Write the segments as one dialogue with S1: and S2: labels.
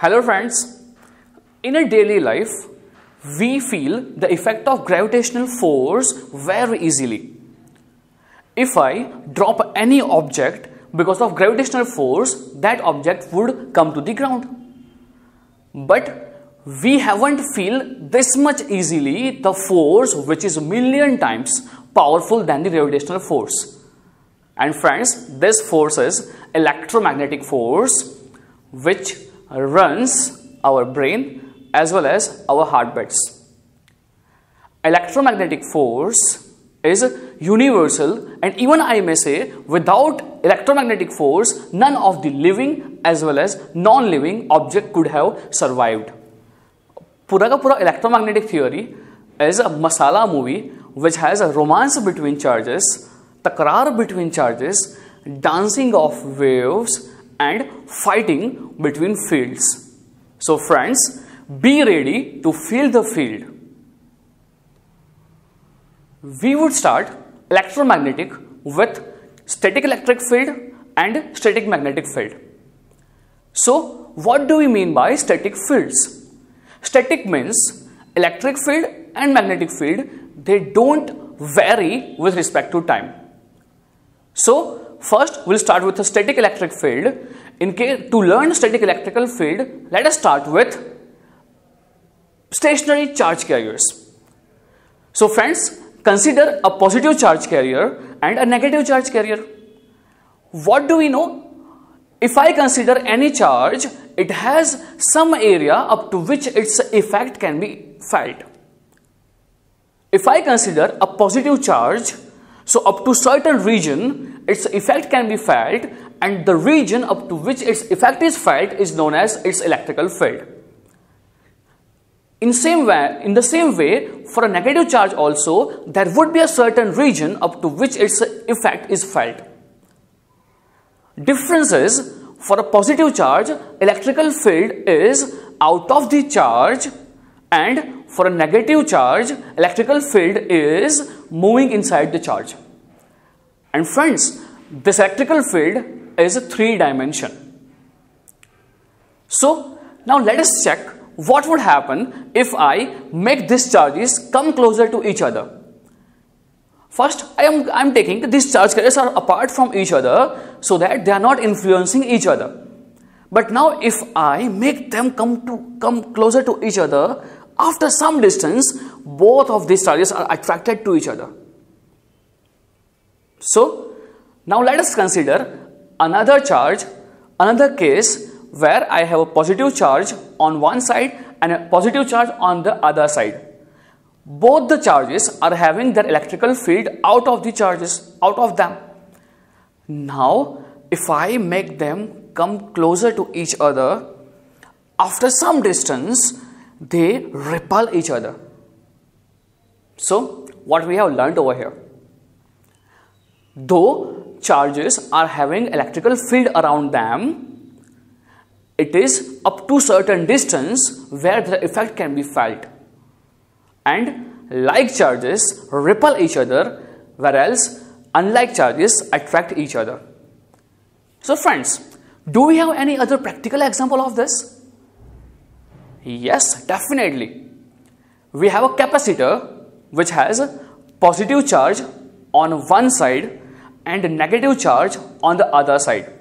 S1: Hello friends, in a daily life, we feel the effect of gravitational force very easily. If I drop any object because of gravitational force, that object would come to the ground. But we haven't feel this much easily the force which is a million times powerful than the gravitational force. And friends, this force is electromagnetic force which runs our brain as well as our heartbeats. Electromagnetic force is universal, and even I may say without electromagnetic force none of the living as well as non-living object could have survived. Pura ka pura electromagnetic theory is a masala movie which has a romance between charges, takrar between charges, dancing of waves and fighting between fields. So friends, be ready to feel the field. We would start electromagnetic with static electric field and static magnetic field. So what do we mean by static fields? Static means electric field and magnetic field, they don't vary with respect to time. So first, we'll start with a static electric field. To learn static electrical field, let us start with stationary charge carriers. So friends, consider a positive charge carrier and a negative charge carrier. What do we know? If I consider any charge, it has some area up to which its effect can be felt. If I consider a positive charge, so up to certain region, its effect can be felt, and the region up to which its effect is felt is known as its electrical field. In the same way, for a negative charge also, there would be a certain region up to which its effect is felt. Difference is, for a positive charge, electrical field is out of the charge, and for a negative charge, electrical field is moving inside the charge. And friends, this electrical field is a 3-dimension. So now let us check what would happen if I make these charges come closer to each other. First, I am taking these charge carriers are apart from each other so that they are not influencing each other. But now if I make them come closer to each other, after some distance, both of these charges are attracted to each other. So now let us consider another case where I have a positive charge on one side and a positive charge on the other side. Both the charges are having their electrical field out of them. Now if I make them come closer to each other, after some distance they repel each other. So what we have learned over here, though charges are having electrical field around them, it is up to certain distance where the effect can be felt, and like charges repel each other, whereas unlike charges attract each other. So friends, do we have any other practical example of this? Yes, definitely. We have a capacitor which has a positive charge on one side and a negative charge on the other side.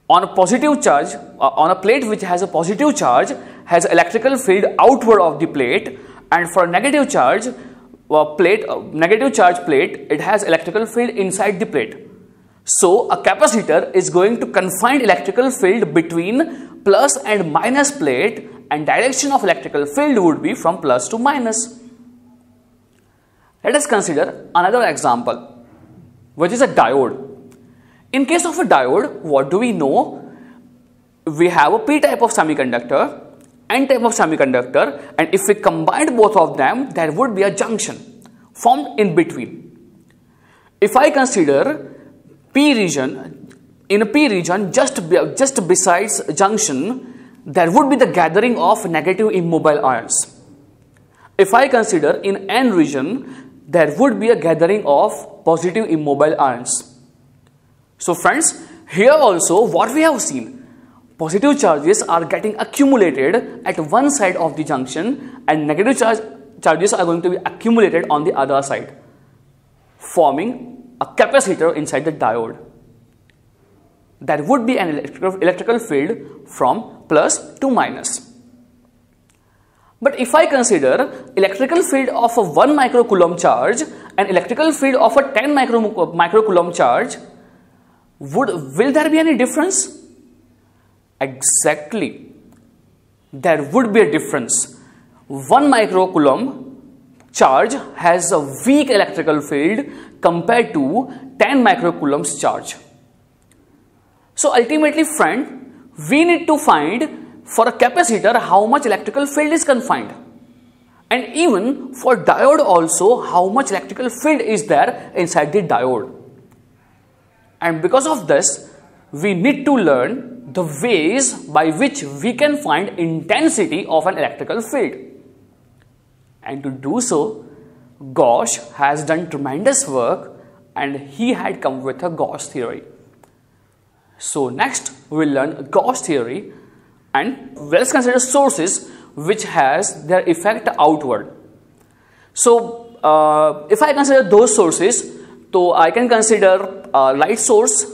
S1: On a positive charge, on a plate which has a positive charge, has electrical field outward of the plate, and for a negative charge plate, it has electrical field inside the plate. So a capacitor is going to confine electrical field between plus and minus plate, and direction of electrical field would be from plus to minus. Let us consider another example, which is a diode. In case of a diode, what do we know? We have a P type of semiconductor, N type of semiconductor, and if we combine both of them, there would be a junction formed in between. If I consider P region, in a P region just besides junction, there would be the gathering of negative immobile ions. If I consider in N region, there would be a gathering of positive immobile ions. So friends, here also what we have seen, positive charges are getting accumulated at one side of the junction and negative charges are going to be accumulated on the other side, forming a capacitor inside the diode. That would be an electrical field from plus to minus. But if I consider electrical field of a 1 microcoulomb charge and electrical field of a 10 microcoulomb charge, will there be any difference? Exactly. There would be a difference. 1 microcoulomb charge has a weak electrical field compared to 10 microcoulombs charge. So ultimately, friend, we need to find for a capacitor how much electrical field is confined, and even for diode also how much electrical field is there inside the diode. And because of this, we need to learn the ways by which we can find intensity of an electrical field. And to do so, Gauss has done tremendous work and he had come with a Gauss theory. So next we will learn Gauss theory, and let's consider sources which has their effect outward. So if I consider those sources, so I can consider a light source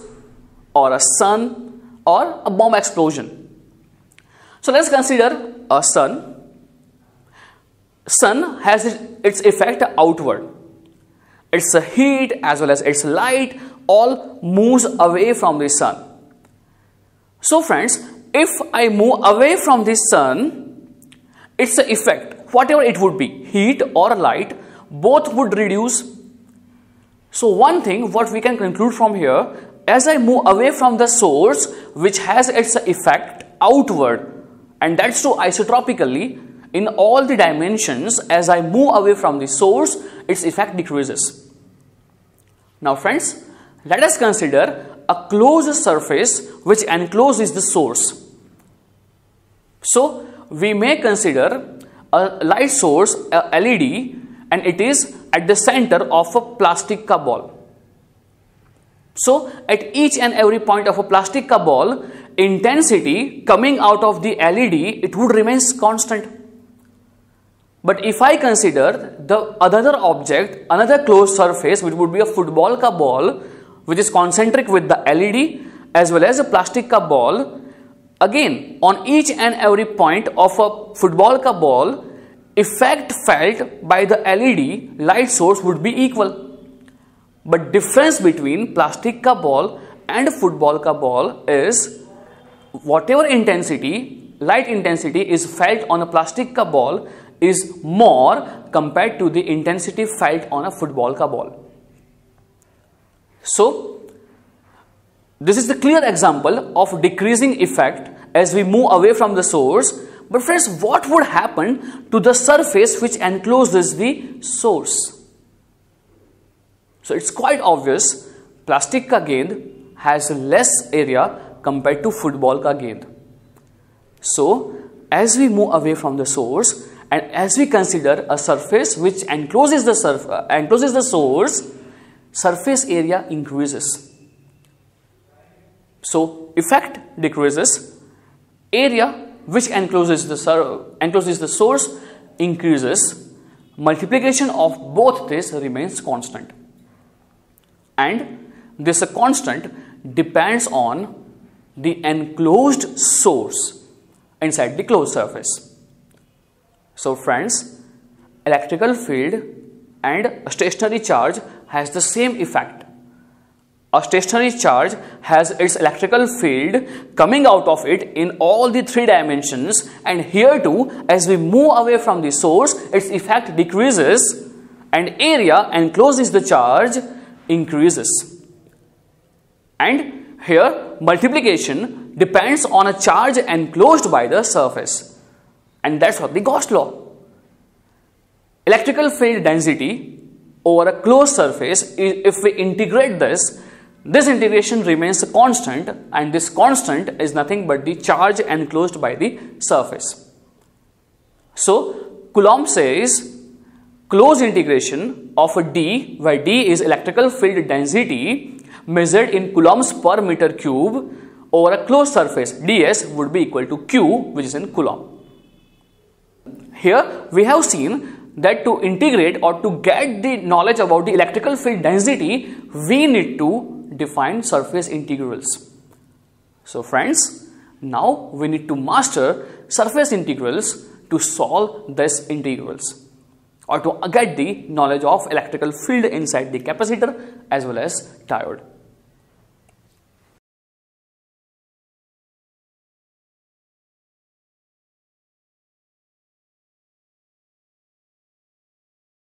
S1: or a sun or a bomb explosion. So let's consider a sun. Sun has its effect outward. Its heat as well as its light all moves away from the sun. So friends, if I move away from the sun, its effect, whatever it would be, heat or light, both would reduce. So one thing what we can conclude from here, as I move away from the source which has its effect outward, and that's so isotropically in all the dimensions, as I move away from the source, its effect decreases. Now friends, let us consider a closed surface which encloses the source. So we may consider a light source, a LED, and it is at the center of a plastic ball. So at each and every point of a plastic ball, intensity coming out of the LED, it would remain constant. But if I consider the other object, another closed surface, which would be a football ball, which is concentric with the LED as well as a plastic ball, again on each and every point of a football ball, effect felt by the LED light source would be equal. But difference between plastic ball and football ball is whatever intensity, light intensity is felt on a plastic ball is more compared to the intensity felt on a football ball. So this is the clear example of decreasing effect as we move away from the source. But friends, what would happen to the surface which encloses the source? So it's quite obvious, plastic ka gend has less area compared to football ka gend. So as we move away from the source and as we consider a surface which encloses the source, surface area increases. So effect decreases, area which encloses the source increases, multiplication of both this remains constant, and this constant depends on the enclosed source inside the closed surface. So friends, electrical field and a stationary charge has the same effect. A stationary charge has its electrical field coming out of it in all the three dimensions, and here too, as we move away from the source, its effect decreases and area encloses the charge increases. And here multiplication depends on a charge enclosed by the surface, and that's what the Gauss law. Electrical field density over a closed surface, if we integrate this integration remains constant, and this constant is nothing but the charge enclosed by the surface. So Coulomb says closed integration of a D, where D is electrical field density measured in coulombs per meter cube, over a closed surface, ds would be equal to q, which is in coulomb. Here we have seen that to integrate or to get the knowledge about the electrical field density, we need to define surface integrals. So friends, now we need to master surface integrals to solve these integrals, or to get the knowledge of electrical field inside the capacitor as well as diode.